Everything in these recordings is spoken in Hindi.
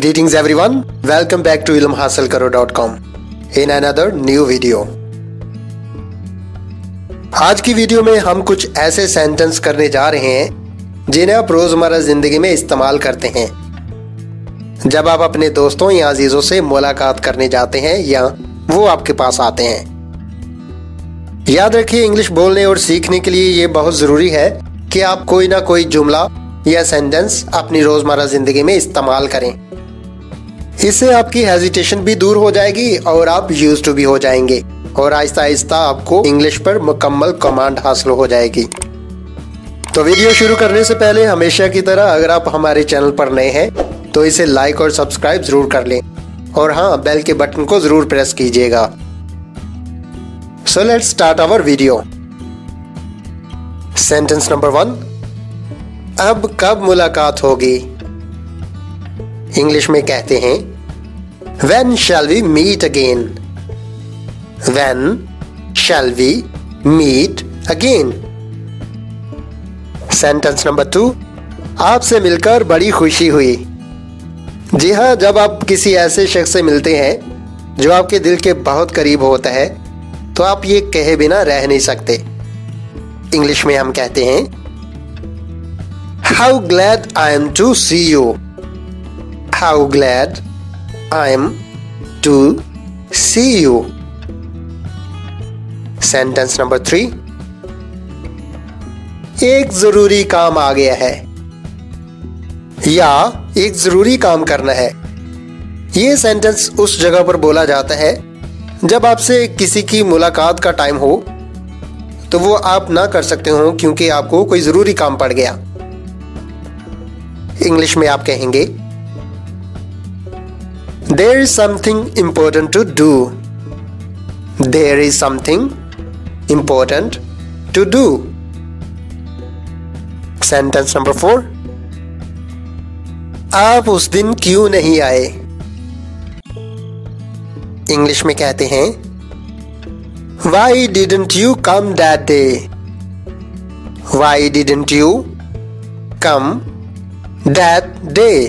Greetings everyone, welcome back to ilmhasilkaro.com in another new video। आज की वीडियो में हम कुछ ऐसे सेंटेंस करने जा रहे हैं जिन्हें आप रोजमर्रा जिंदगी में इस्तेमाल करते हैं जब आप अपने दोस्तों या अजीजों से मुलाकात करने जाते हैं या वो आपके पास आते हैं। याद रखिए, इंग्लिश बोलने और सीखने के लिए ये बहुत जरूरी है कि आप कोई ना कोई जुमला या सेंटेंस अपनी रोजमर्रा जिंदगी में इस्तेमाल करें। इससे आपकी हेजिटेशन भी दूर हो जाएगी और आप यूज्ड टू भी हो जाएंगे और आहिस्ता आहिस्ता आपको इंग्लिश पर मुकम्मल कमांड हासिल हो जाएगी। तो वीडियो शुरू करने से पहले हमेशा की तरह अगर आप हमारे चैनल पर नए हैं तो इसे लाइक और सब्सक्राइब जरूर कर लें और हाँ, बेल के बटन को जरूर प्रेस कीजिएगा। So let's start our video. Sentence number 1, अब कब मुलाकात होगी? इंग्लिश में कहते हैं When shall we meet again? When shall we meet again? Sentence number 2, आपसे मिलकर बड़ी खुशी हुई। जी हाँ, जब आप किसी ऐसे शख्स से मिलते हैं जो आपके दिल के बहुत करीब होता है तो आप ये कहे बिना रह नहीं सकते। इंग्लिश में हम कहते हैं How glad I am to see you. How glad I am to see you. Sentence number 3, एक जरूरी काम आ गया है या एक जरूरी काम करना है। यह सेंटेंस उस जगह पर बोला जाता है जब आपसे किसी की मुलाकात का टाइम हो तो वो आप ना कर सकते हो क्योंकि आपको कोई जरूरी काम पड़ गया। इंग्लिश में आप कहेंगे There is something important to do. There is something important to do. Sentence number 4, आप उस दिन क्यों नहीं आए? इंग्लिश में कहते हैं Why didn't you come that day? Why didn't you come that day?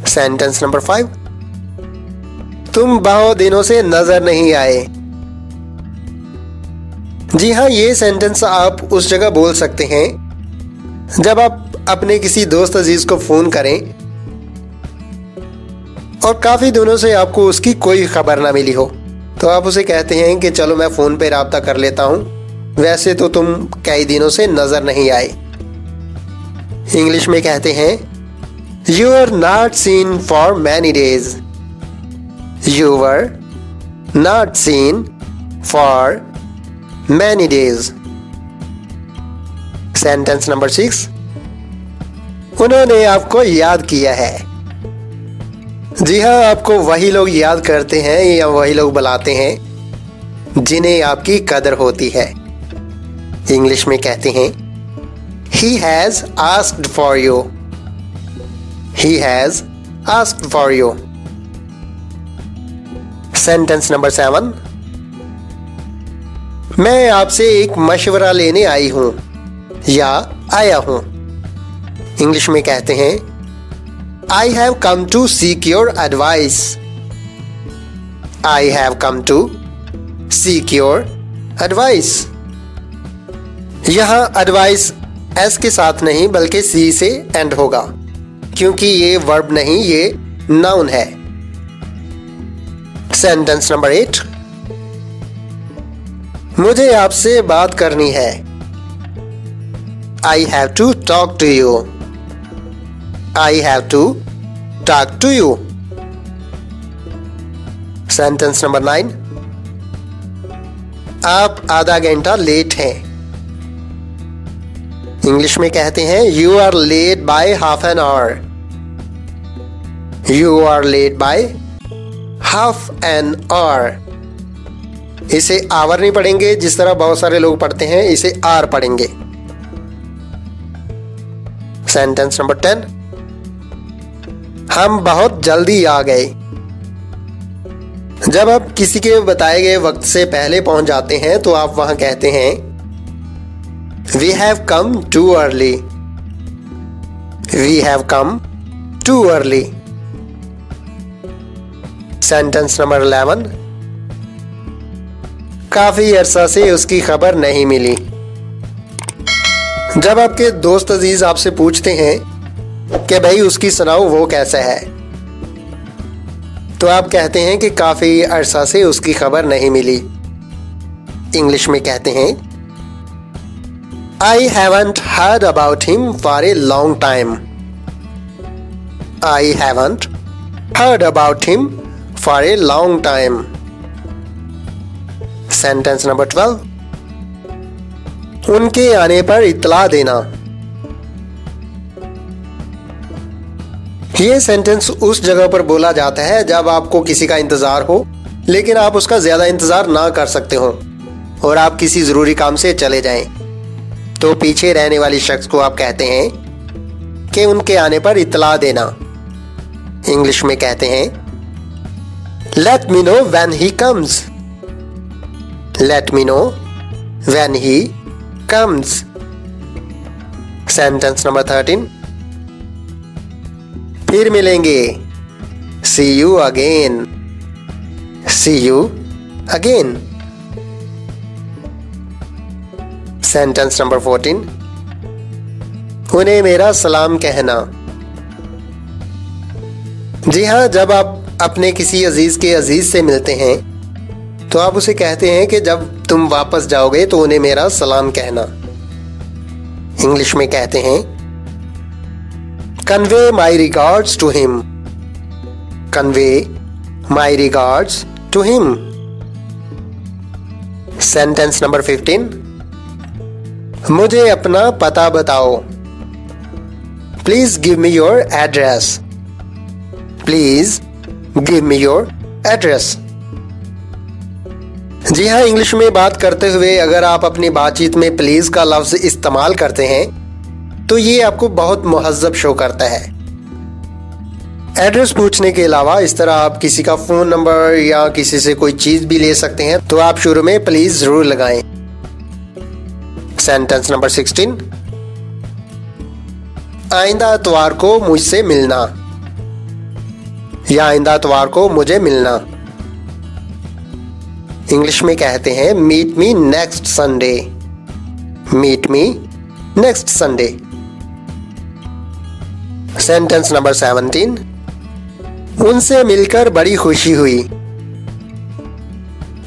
Sentence number 5, तुम बहुत दिनों से नजर नहीं आए। जी हाँ, ये सेंटेंस आप उस जगह बोल सकते हैं जब आप अपने किसी दोस्त अजीज को फोन करें और काफी दिनों से आपको उसकी कोई खबर ना मिली हो तो आप उसे कहते हैं कि चलो मैं फोन पे राब्ता कर लेता हूं, वैसे तो तुम कई दिनों से नजर नहीं आए। इंग्लिश में कहते हैं You were not seen for many days. You were not seen for many days. Sentence number 6, उन्होंने आपको याद किया है। जी हाँ, आपको वही लोग याद करते हैं या वही लोग बुलाते हैं जिन्हें आपकी कदर होती है। इंग्लिश में कहते हैं He has asked for you. He has asked for you. Sentence number 7, मैं आपसे एक मशवरा लेने आई हूं या आया हूं। इंग्लिश में कहते हैं I have come to seek your advice. I have come to seek your advice. यहां advice S के साथ नहीं बल्कि C से एंड होगा क्योंकि ये वर्ब नहीं, ये नाउन है। सेंटेंस नंबर 8, मुझे आपसे बात करनी है। I have to talk to you. I have to talk to you. Sentence number 9, आप आधा घंटा लेट हैं। इंग्लिश में कहते हैं You are late by half an hour. You are late by half an hour. इसे आवर नहीं पढ़ेंगे जिस तरह बहुत सारे लोग पढ़ते हैं, इसे आर पढ़ेंगे। सेंटेंस नंबर 10, हम बहुत जल्दी आ गए। जब आप किसी के बताए गए वक्त से पहले पहुंच जाते हैं तो आप वहां कहते हैं We have come too early. We have come too early. Sentence number 11. काफी अरसा से उसकी खबर नहीं मिली। जब आपके दोस्त अजीज आपसे पूछते हैं कि भाई उसकी सुनाओ वो कैसा है, तो आप कहते हैं कि काफी अरसा से उसकी खबर नहीं मिली। इंग्लिश में कहते हैं I haven't heard about him for a long time. I haven't heard about him for a long time. Sentence number 12. उनके आने पर इत्तला देना। यह सेंटेंस उस जगह पर बोला जाता है जब आपको किसी का इंतजार हो लेकिन आप उसका ज्यादा इंतजार ना कर सकते हो और आप किसी जरूरी काम से चले जाएं, तो पीछे रहने वाली शख्स को आप कहते हैं कि उनके आने पर इत्तला देना। इंग्लिश में कहते हैं let me know when he comes. Let me know when he comes. Sentence number 13. फिर मिलेंगे। See you again. See you again. Sentence number 14. उन्हें मेरा सलाम कहना। जी हाँ, जब आप अपने किसी अजीज के अजीज से मिलते हैं तो आप उसे कहते हैं कि जब तुम वापस जाओगे तो उन्हें मेरा सलाम कहना। इंग्लिश में कहते हैं convey my regards to him. Convey my regards to him. Sentence number 15. मुझे अपना पता बताओ। Please give me your address. Please give me your address. जी हाँ, इंग्लिश में बात करते हुए अगर आप अपनी बातचीत में प्लीज का लफ्ज इस्तेमाल करते हैं तो ये आपको बहुत मुहज्जब शो करता है। एड्रेस पूछने के अलावा इस तरह आप किसी का फोन नंबर या किसी से कोई चीज भी ले सकते हैं, तो आप शुरू में प्लीज जरूर लगाएं। Sentence number 16. आइंदा इतवार को मुझसे मिलना या आइंदा इतवार को मुझे मिलना। इंग्लिश में कहते हैं meet me next Sunday. Meet me next Sunday. Sentence number 17. उनसे मिलकर बड़ी खुशी हुई।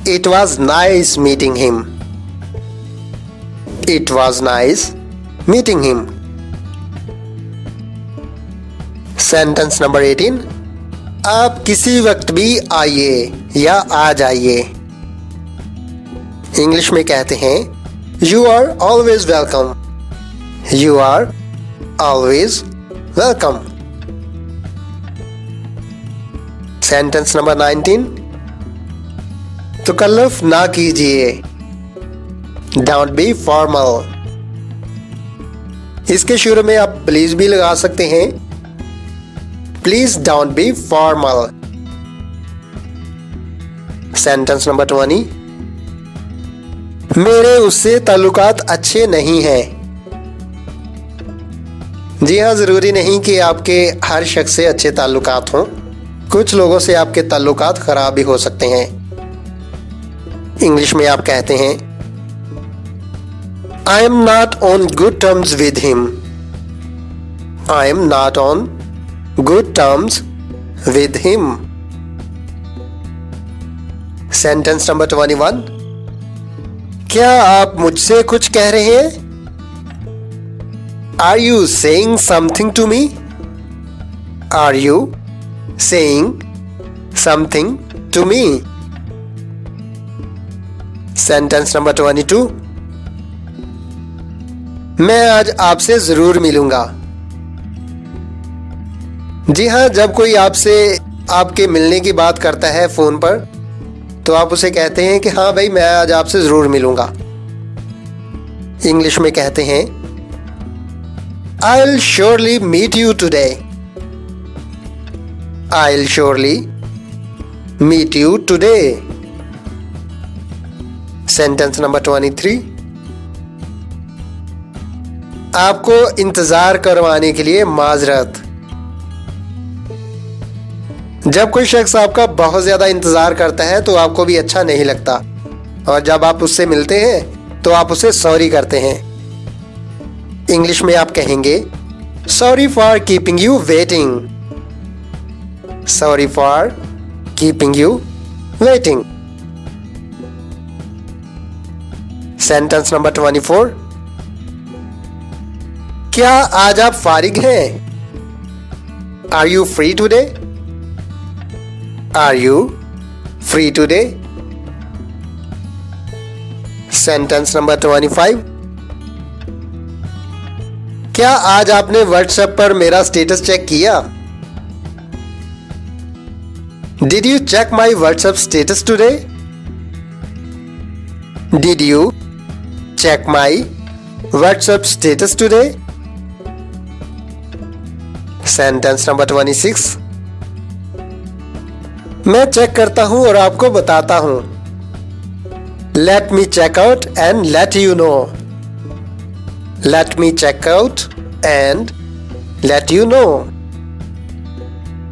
It was nice meeting him. It was nice meeting him. Sentence number 18. आप किसी वक्त भी आइए या आ जाइए। इंग्लिश में कहते हैं you are always welcome. You are always welcome. Sentence number 19. तकल्लुफ ना कीजिए। Don't be formal. इसके शुरू में आप प्लीज भी लगा सकते हैं। Please don't be formal. Sentence number 20. मेरे उससे ताल्लुकात अच्छे नहीं हैं। जी हाँ, जरूरी नहीं कि आपके हर शख्स से अच्छे ताल्लुकात हों। कुछ लोगों से आपके ताल्लुकात खराब भी हो सकते हैं। इंग्लिश में आप कहते हैं I am not on good terms with him. I am not on good terms with him. Sentence number 21. क्या आप मुझसे कुछ कह रहे हैं? Are you saying something to me? Are you saying something to me? Sentence number 22. मैं आज आपसे जरूर मिलूंगा। जी हाँ, जब कोई आपसे आपके मिलने की बात करता है फोन पर तो आप उसे कहते हैं कि हाँ भाई, मैं आज आपसे जरूर मिलूंगा। इंग्लिश में कहते हैं I'll surely meet you today. I'll surely meet you today. Sentence number 23. आपको इंतजार करवाने के लिए माजरत। जब कोई शख्स आपका बहुत ज्यादा इंतजार करता है तो आपको भी अच्छा नहीं लगता, और जब आप उससे मिलते हैं तो आप उसे सॉरी करते हैं। इंग्लिश में आप कहेंगे sorry for keeping you waiting. Sorry for keeping you waiting. Sentence number 24। क्या आज आप फारिग हैं? Are you free today? Are you free today? Sentence number 25। क्या आज आपने व्हाट्सएप पर मेरा स्टेटस चेक किया? Did you check my WhatsApp status today? Did you check my WhatsApp status today? Sentence number 26। मैं चेक करता हूं और आपको बताता हूं। Let me check out and let you know. Let me check out and let you know.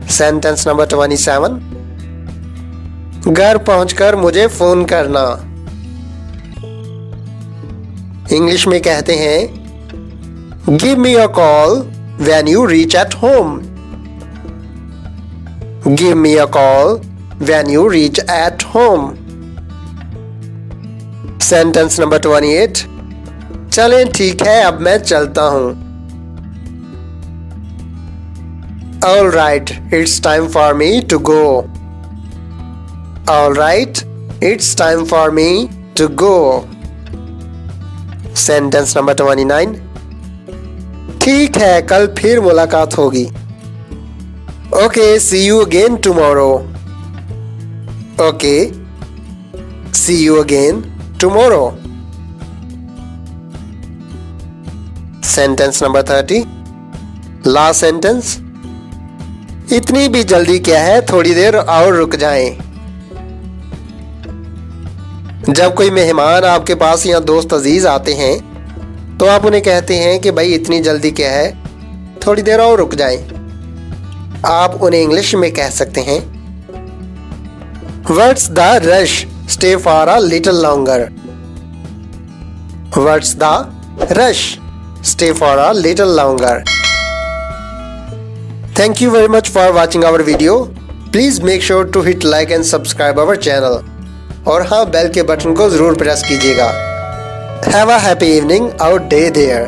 Sentence number 27। घर पहुंचकर मुझे फोन करना। इंग्लिश में कहते हैं give me a call when you reach at home. Give me a call when you reach at home. Sentence number 28. चलें ठीक है, अब मैं चलता हूं। All right, it's time for me to go. All right, it's time for me to go. Sentence number 29. ठीक है, कल फिर मुलाकात होगी। Okay, see you again tomorrow. Okay, see you again tomorrow. Sentence number 30। Last sentence. इतनी भी जल्दी क्या है, थोड़ी देर और रुक जाएं। जब कोई मेहमान आपके पास या दोस्त अजीज आते हैं तो आप उन्हें कहते हैं कि भाई इतनी जल्दी क्या है, थोड़ी देर और रुक जाएं। आप उन्हें इंग्लिश में कह सकते हैं what's the rush, stay for a little longer. What's the rush, stay for a little longer. Thank you very much for watching our video. Please make sure to hit like and subscribe our channel, और हाँ, बेल के बटन को जरूर प्रेस कीजिएगा। Have a happy evening or day there.